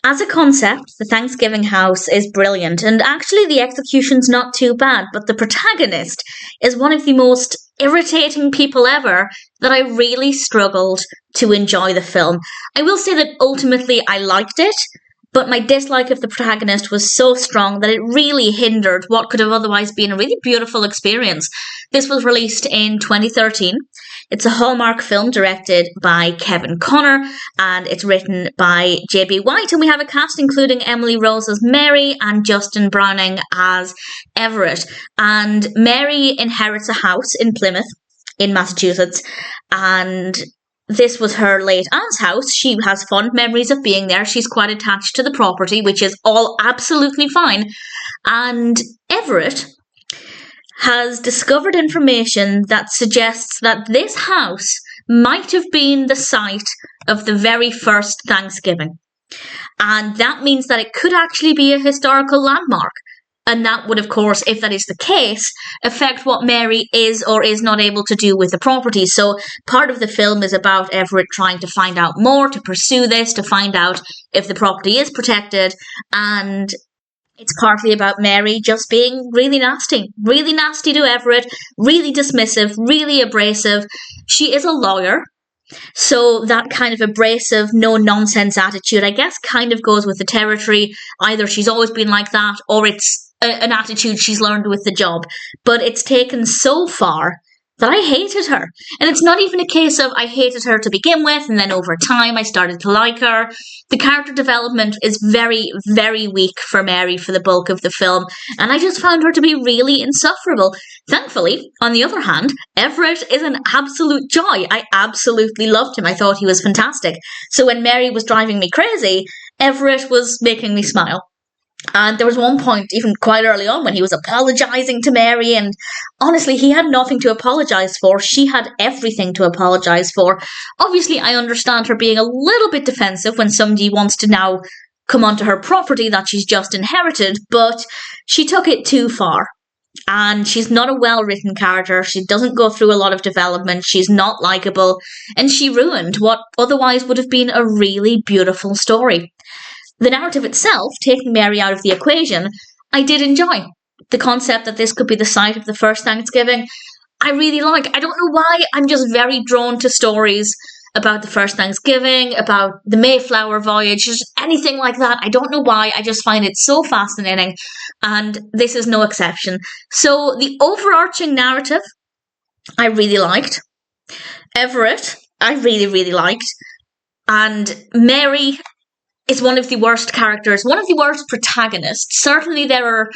As a concept, the Thanksgiving house is brilliant, and actually the execution's not too bad, but the protagonist is one of the most irritating people ever that I really struggled to enjoy the film. I will say that ultimately I liked it, but my dislike of the protagonist was so strong that it really hindered what could have otherwise been a really beautiful experience. This was released in 2013. It's a Hallmark film directed by Kevin Connor, and it's written by J.B. White, and we have a cast including Emily Rose as Mary and Justin Bruening as Everett. And Mary inherits a house in Plymouth, in Massachusetts, and this was her late aunt's house. She has fond memories of being there. She's quite attached to the property, which is all absolutely fine. And Everett has discovered information that suggests that this house might have been the site of the very first Thanksgiving. And that means that it could actually be a historical landmark. And that would, of course, if that is the case, affect what Mary is or is not able to do with the property. So part of the film is about Everett trying to find out more, to pursue this, to find out if the property is protected. And it's partly about Mary just being really nasty to Everett, really dismissive, really abrasive. She is a lawyer, so that kind of abrasive, no-nonsense attitude, I guess, kind of goes with the territory. Either she's always been like that, or it's an attitude she's learned with the job. But it's taken so far that I hated her. And it's not even a case of I hated her to begin with, and then over time I started to like her. The character development is very, very weak for Mary for the bulk of the film, and I just found her to be really insufferable. Thankfully, on the other hand, Everett is an absolute joy. I absolutely loved him. I thought he was fantastic. So when Mary was driving me crazy, Everett was making me smile. And there was one point, even quite early on, when he was apologising to Mary, and honestly, he had nothing to apologise for. She had everything to apologise for. Obviously, I understand her being a little bit defensive when somebody wants to now come onto her property that she's just inherited, but she took it too far. And she's not a well-written character. She doesn't go through a lot of development. She's not likeable, and she ruined what otherwise would have been a really beautiful story. The narrative itself, taking Mary out of the equation, I did enjoy. The concept that this could be the site of the first Thanksgiving, I really like. I don't know why, I'm just very drawn to stories about the first Thanksgiving, about the Mayflower voyage, just anything like that. I don't know why, I just find it so fascinating, and this is no exception. So the overarching narrative, I really liked. Everett, I really, really liked. And Mary is one of the worst characters, one of the worst protagonists. Certainly there are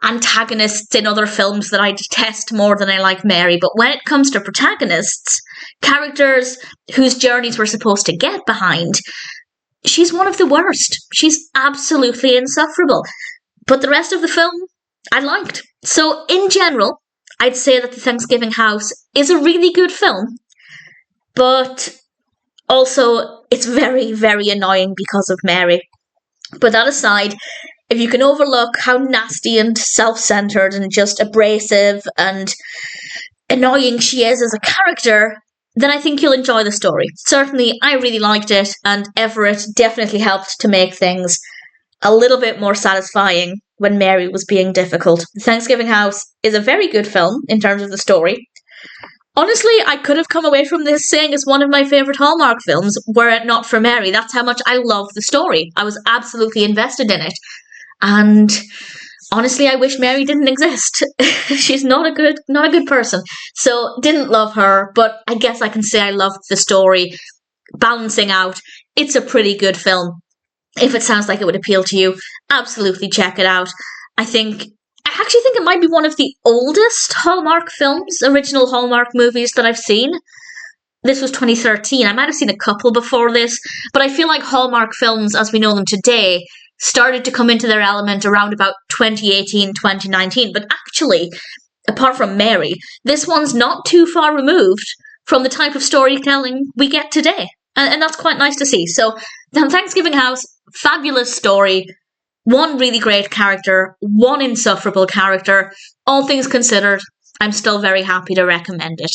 antagonists in other films that I detest more than I like Mary, but when it comes to protagonists, characters whose journeys we're supposed to get behind, she's one of the worst. She's absolutely insufferable. But the rest of the film, I liked. So in general, I'd say that The Thanksgiving House is a really good film, but also, it's very, very annoying because of Mary. But that aside, if you can overlook how nasty and self-centered and just abrasive and annoying she is as a character, then I think you'll enjoy the story. Certainly, I really liked it, and Everett definitely helped to make things a little bit more satisfying when Mary was being difficult. The Thanksgiving House is a very good film in terms of the story. Honestly, I could have come away from this saying it's one of my favourite Hallmark films, were it not for Mary. That's how much I love the story. I was absolutely invested in it. And honestly, I wish Mary didn't exist. She's not a good person. So, didn't love her, but I guess I can say I loved the story. Balancing out, it's a pretty good film. If it sounds like it would appeal to you, absolutely check it out. I actually think it might be one of the oldest Hallmark films, original Hallmark movies that I've seen. This was 2013. I might have seen a couple before this, but I feel like Hallmark films, as we know them today, started to come into their element around about 2018, 2019. But actually, apart from Mary, this one's not too far removed from the type of storytelling we get today. And that's quite nice to see. So, The Thanksgiving House, fabulous story. One really great character, one insufferable character. All things considered, I'm still very happy to recommend it.